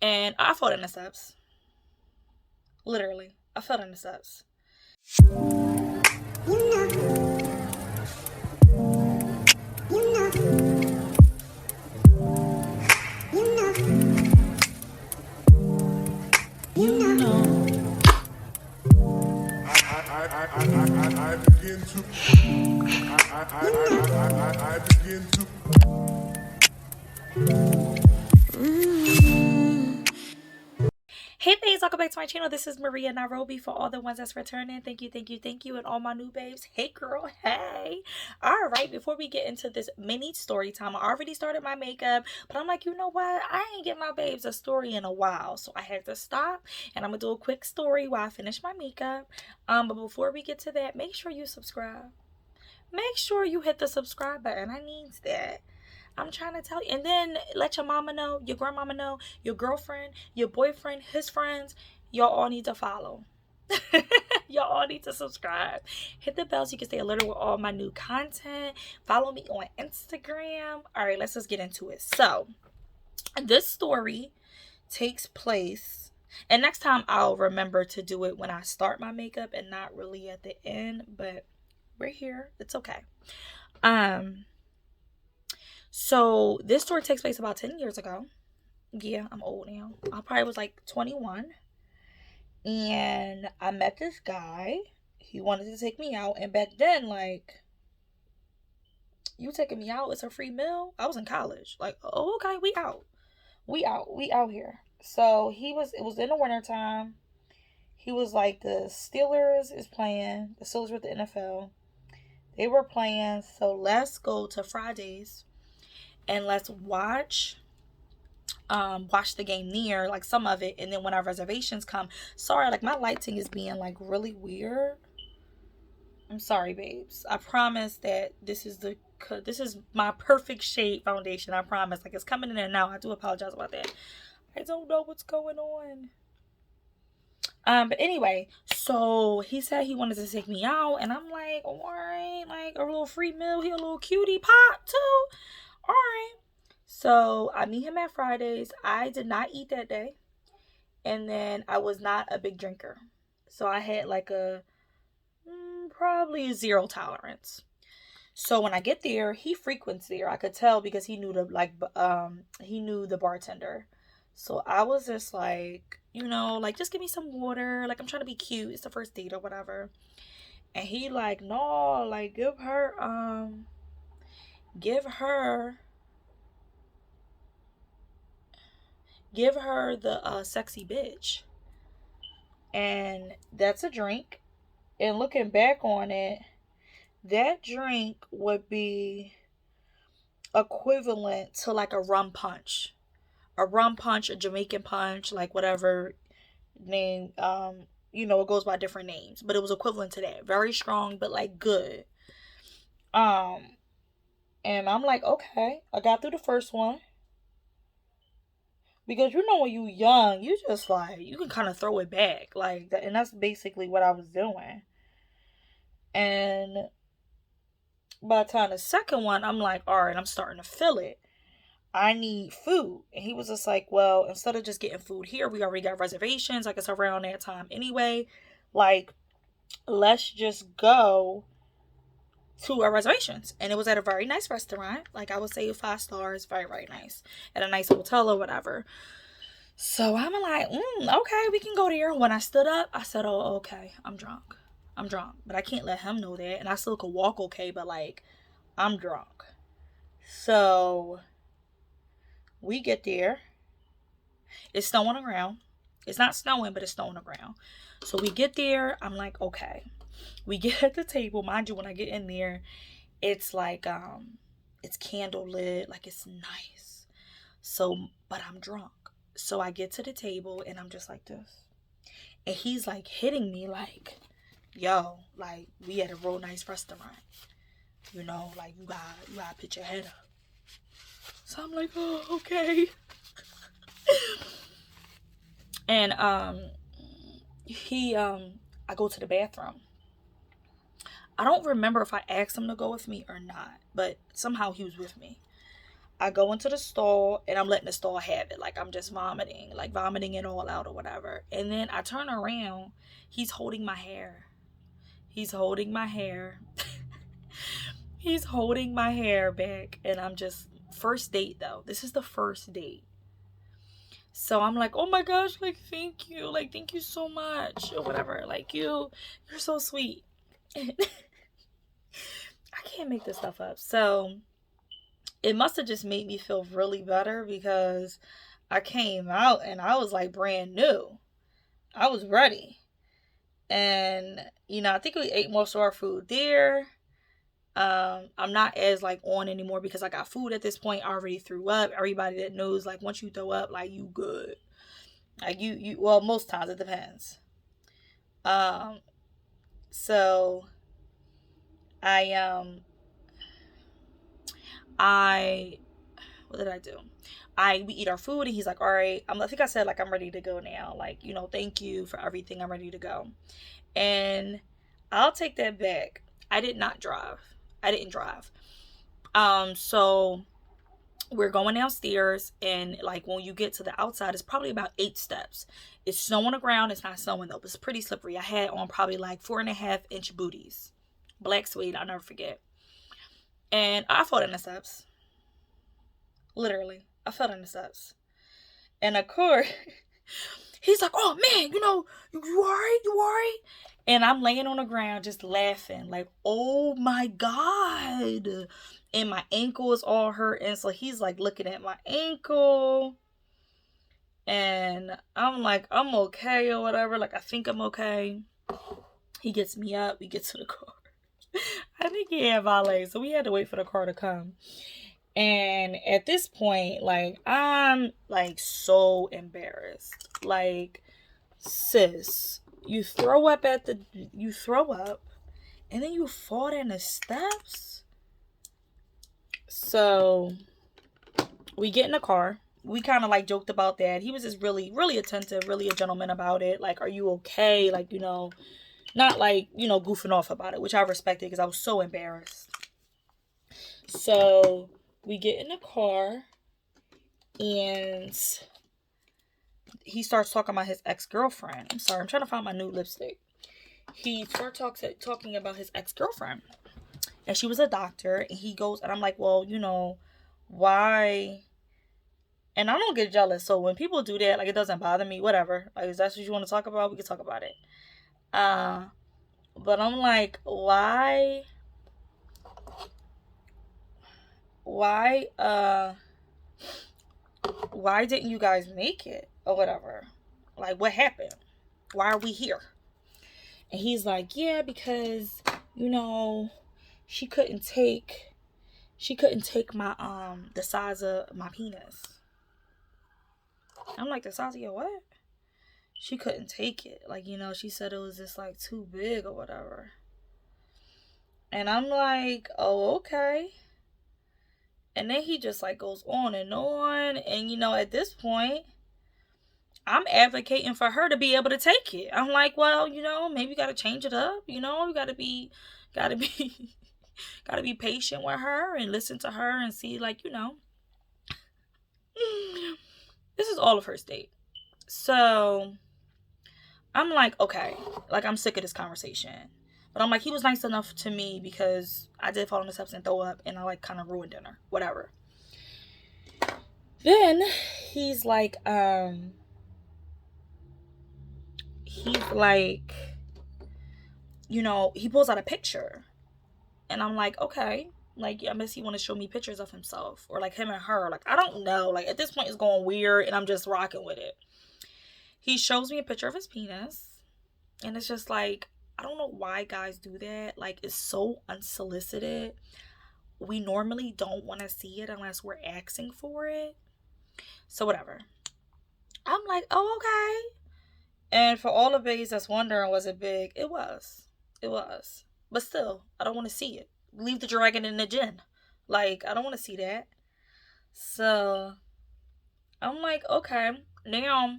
And I fell down the steps. Literally, I fell down the steps. I begin to. Hey babes, welcome back to my channel. This is Maria Nairobi. For all the ones that's returning, thank you, and all my new babes, hey girl, hey. All right, before we get into this mini story time, I already started my makeup, but I'm like, you know what, I ain't give my babes a story in a while, so I had to stop, and I'm gonna do a quick story while I finish my makeup. But before we get to that, make sure you subscribe. Make sure you hit the subscribe button. I need that. I'm trying to tell you. And then let your mama know, your grandmama know, your girlfriend, your boyfriend, his friends. Y'all all need to follow. Y'all all need to subscribe. Hit the bell so you can stay alerted with all my new content. Follow me on Instagram. All right, let's just get into it. So, this story takes place, and next time I'll remember to do it when I start my makeup and not really at the end, but we're here. It's okay. So this story takes place about 10 years ago. Yeah, I'm old now. I probably was like 21. And I met this guy. He wanted to take me out. And back then, like, you taking me out, it's a free meal. I was in college. Like, oh, okay, we out. We out here. So it was in the wintertime. He was like, the Steelers is playing. The Steelers with the NFL. They were playing. So let's go to Fridays. And let's watch the game near, like some of it, and then when our reservations come, sorry, like my lighting is being like really weird. I'm sorry, babes. I promise that this is my perfect shade foundation. I promise. Like it's coming in and out. I do apologize about that. I don't know what's going on. But anyway, so he said he wanted to take me out, and I'm like, all right, like a little free meal here, a little cutie pop too. All right. So I meet him at Fridays. I did not eat that day. And then I was not a big drinker. So I had like a probably zero tolerance. So when I get there, he frequents there. I could tell because he knew the bartender. So I was just like, like just give me some water. Like I'm trying to be cute. It's the first date or whatever. And he like, no, like give her the sexy bitch. And that's a drink. And looking back on it, that drink would be equivalent to like a rum punch. A rum punch, a Jamaican punch, like whatever name, it goes by different names. But it was equivalent to that. Very strong, but like good. And I'm like, okay. I got through the first one. Because when you young, you just like, you can kind of throw it back. Like, and that's basically what I was doing. And by the time the second one, I'm like, all right, I'm starting to feel it. I need food. And he was just like, well, instead of just getting food here, we already got reservations. Like, it's around that time anyway. Like, let's just go to our reservations. And it was at a very nice restaurant. Like, I would say 5 stars. Very, very nice. At a nice hotel or whatever. So I'm like, okay, we can go there. When I stood up, I said, oh, okay, I'm drunk. But I can't let him know that. And I still could walk okay, but like, I'm drunk. So we get there. It's snowing on the ground. It's not snowing, but it's snowing on the ground. So we get there. I'm like, okay. We get at the table. Mind you, when I get in there, it's like, it's candlelit. Like, it's nice. So, but I'm drunk. So I get to the table and I'm just like this. And he's like hitting me like, yo, like we at a real nice restaurant. Like you gotta put your head up. So I'm like, oh, okay. And I go to the bathroom. I don't remember if I asked him to go with me or not, but somehow he was with me. I go into the stall and I'm letting the stall have it. Like I'm just vomiting, like vomiting it all out or whatever. And then I turn around. He's holding my hair. He's holding my hair. He's holding my hair back. And I'm just, first date though. This is the first date. So I'm like, oh my gosh, like, thank you. Like, thank you so much. Or whatever. Like, you're so sweet. I can't make this stuff up. So it must have just made me feel really better because I came out and I was like brand new. I was ready. And, I think we ate most of our food there. I'm not as like on anymore because I got food at this point. I already threw up. Everybody that knows, like, once you throw up, like, you good. Like well, most times it depends. So I what did I do? We eat our food and he's like, all right, I think I said, like, I'm ready to go now. Like, thank you for everything. I'm ready to go. And I'll take that back. I didn't drive. So we're going downstairs and, like, when you get to the outside, it's probably about 8 steps. It's snow on the ground. It's not snowing though. It's pretty slippery. I had on probably like 4.5-inch booties. Black suede, I'll never forget. And I fell in the steps. Literally. I fell in the steps. And of course, he's like, oh man, you alright? You alright? And I'm laying on the ground just laughing, like, oh my God. And my ankle is all hurt. And so he's like looking at my ankle. And I'm like, I'm okay or whatever. Like, I think I'm okay. He gets me up. We get to the car. I think he had valet, so we had to wait for the car to come. And at this point, like, I'm like so embarrassed. Like, sis, you throw up and then you fall down the steps. So we get in the car. We kind of like joked about that. He was just really, really attentive, really a gentleman about it. Like, are you okay? Like, not like, goofing off about it, which I respected because I was so embarrassed. So we get in the car and he starts talking about his ex-girlfriend. I'm sorry, I'm trying to find my new lipstick. He starts talking about his ex-girlfriend. And she was a doctor. And he goes, and I'm like, well, why? And I don't get jealous. So when people do that, like, it doesn't bother me. Whatever. Like, if that's what you want to talk about, we can talk about it. But I'm like, why didn't you guys make it or whatever? Like, what happened? Why are we here? And he's like, yeah, because, she couldn't take my, the size of my penis. I'm like, the size of your what? She couldn't take it. Like, she said it was just like too big or whatever. And I'm like, oh, okay. And then he just like goes on and on. And, at this point, I'm advocating for her to be able to take it. I'm like, well, maybe you got to change it up. You got to be patient with her and listen to her and see, like, this is all of her state. So I'm like, okay, like, I'm sick of this conversation. But I'm like, he was nice enough to me because I did fall on the steps and throw up and I like kind of ruined dinner, whatever. Then he's like, he pulls out a picture. And I'm like, okay, like, I guess he want to show me pictures of himself or like him and her. Like, I don't know. Like, at this point it's going weird and I'm just rocking with it. He shows me a picture of his penis. And it's just like, I don't know why guys do that. Like, it's so unsolicited. We normally don't want to see it unless we're asking for it. So whatever. I'm like, oh, okay. And for all the babies that's wondering, was it big? It was. But still, I don't want to see it. Leave the dragon in the gin. Like, I don't want to see that. So I'm like, okay. Now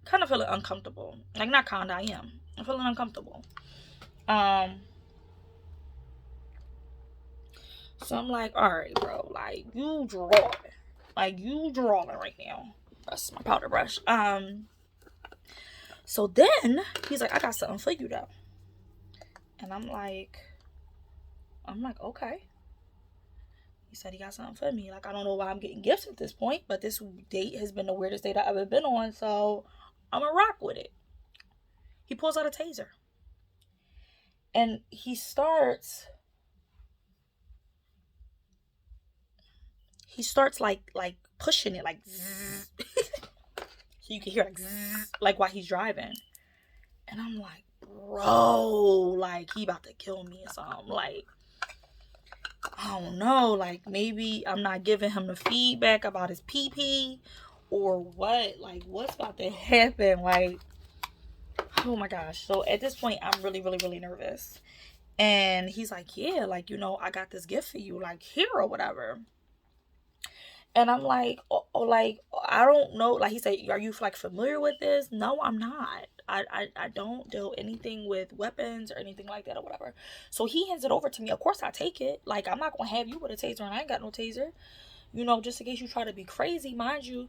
kind of feeling uncomfortable. Like, not kinda, I am. I'm feeling uncomfortable. So I'm like, all right, bro, like you drawing. Like you drawing right now. That's my powder brush. So then he's like, I got something for you though. And I'm like, okay. He said he got something for me. Like, I don't know why I'm getting gifts at this point, but this date has been the weirdest date I've ever been on, so I'm gonna rock with it. He pulls out a taser. And he starts like pushing it, like zzz. So you can hear like zzz, like while he's driving. And I'm like, bro, like he about to kill me or something. Like, I don't know, like maybe I'm not giving him the feedback about his pee or what. Like, what's about to happen? Like, oh my gosh. So at this point, I'm really, really, really nervous. And he's like, yeah, like, you know, I got this gift for you, like here or whatever. And I'm like, like, I don't know. Like, he said, are you like familiar with this? No, I'm not. I don't do anything with weapons or anything like that or whatever. So he hands it over to me. Of course I take it. Like, I'm not going to have you with a taser and I ain't got no taser. You know, just in case you try to be crazy. Mind you,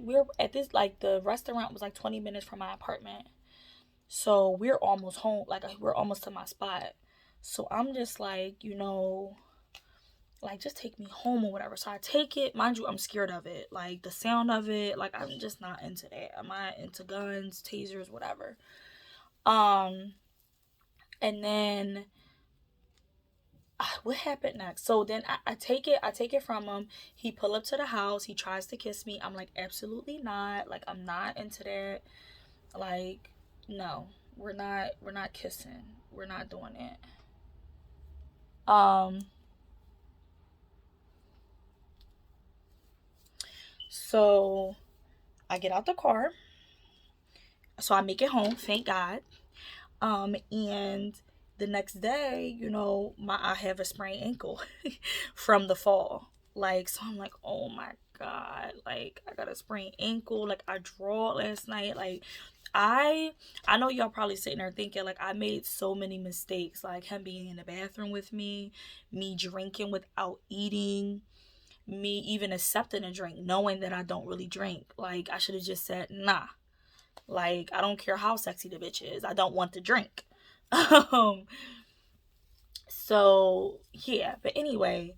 we're at this, like, the restaurant was like 20 minutes from my apartment. So we're almost home. Like, we're almost to my spot. So I'm just like, you know, like, just take me home or whatever. So I take it. Mind you, I'm scared of it. Like, the sound of it. Like, I'm just not into that. I'm not into guns, tasers, whatever. And then what happened next? So then I take it from him. He pull up to the house. He tries to kiss me. I'm like, absolutely not. Like, I'm not into that. Like, no, we're not kissing. We're not doing it. So I get out the car. So I make it home, thank God. And the next day, you know, I have a sprained ankle from the fall. Like, so I'm like, oh my God, like I got a sprained ankle. Like, I draw last night. Like, I know y'all probably sitting there thinking like I made so many mistakes, like him being in the bathroom with me drinking without eating, me even accepting a drink knowing that I don't really drink. Like, I should have just said nah. Like, I don't care how sexy the bitch is, I don't want to drink. So yeah, but anyway,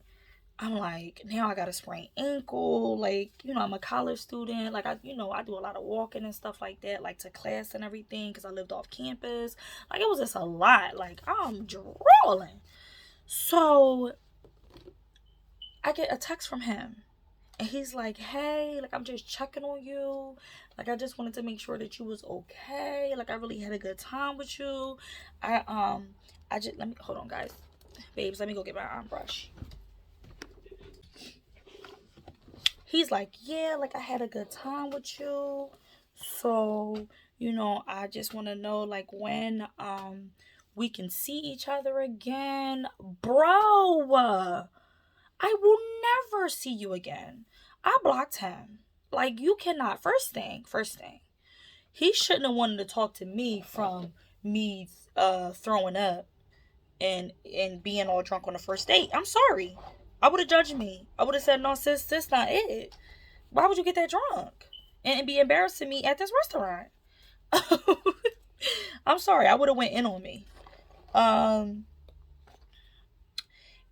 I'm like, now I got a sprained ankle. Like, you know, I'm a college student. Like, I do a lot of walking and stuff like that, like to class and everything, because I lived off campus. Like, it was just a lot. Like, I'm drooling. So I get a text from him. And he's like, hey, like, I'm just checking on you. Like, I just wanted to make sure that you was okay. Like, I really had a good time with you. Let me, hold on, guys. Babes, let me go get my arm brush. He's like, yeah, like, I had a good time with you. So, you know, I just want to know, like, when, we can see each other again. Bro, I will never see you again. I blocked him. Like, you cannot. First thing, he shouldn't have wanted to talk to me from me throwing up and being all drunk on the first date. I'm sorry. I would have judged me. I would have said, no, sis, this not it. Why would you get that drunk and be embarrassing me at this restaurant? I'm sorry. I would have went in on me.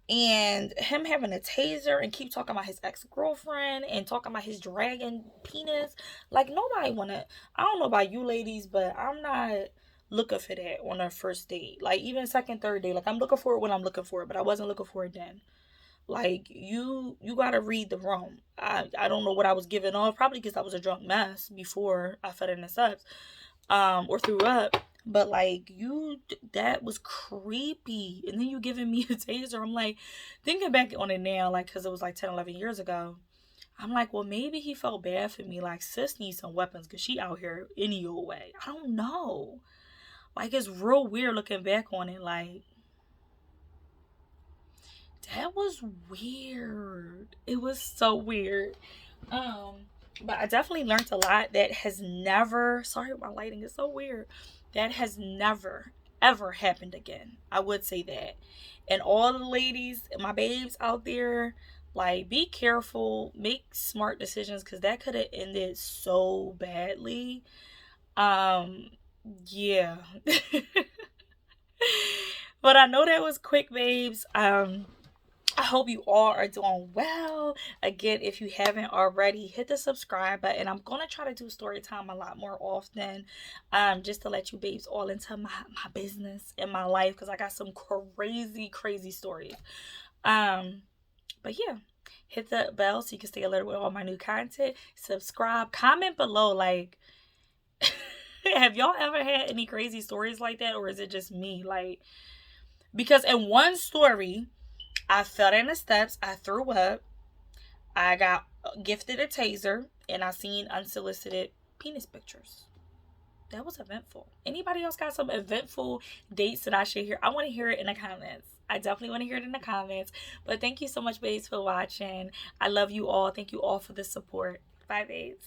And him having a taser and keep talking about his ex-girlfriend and talking about his dragon penis. Like, nobody wanna, I don't know about you ladies, but I'm not looking for that on our first date. Like, even second, third date. Like, I'm looking for it when I'm looking for it, but I wasn't looking for it then. Like, you gotta read the room. I don't know what I was giving off. Probably because I was a drunk mess before I fed in the steps. Or threw up. But like, that was creepy. And then you giving me a taser. I'm like, thinking back on it now, like, because it was like 10, 11 years ago. I'm like, well, maybe he felt bad for me. Like, sis needs some weapons because she out here any old way. I don't know. Like, it's real weird looking back on it. Like, that was weird. It was so weird. But I definitely learned a lot that has never, sorry, my lighting is so weird. That has never, ever happened again. I would say that. And all the ladies, my babes out there, like, be careful, make smart decisions, because that could have ended so badly. Yeah. But I know that was quick, babes. I hope you all are doing well. Again, if you haven't already, hit the subscribe button. I'm gonna try to do story time a lot more often, just to let you babes all into my business and my life, because I got some crazy stories. But yeah, hit the bell so you can stay alerted with all my new content. Subscribe, comment below, like, have y'all ever had any crazy stories like that, or is it just me? Like, because in one story, I fell down the steps, I threw up, I got gifted a taser, and I seen unsolicited penis pictures. That was eventful. Anybody else got some eventful dates that I should hear? I want to hear it in the comments. I definitely want to hear it in the comments. But thank you so much, babes, for watching. I love you all. Thank you all for the support. Bye, babes.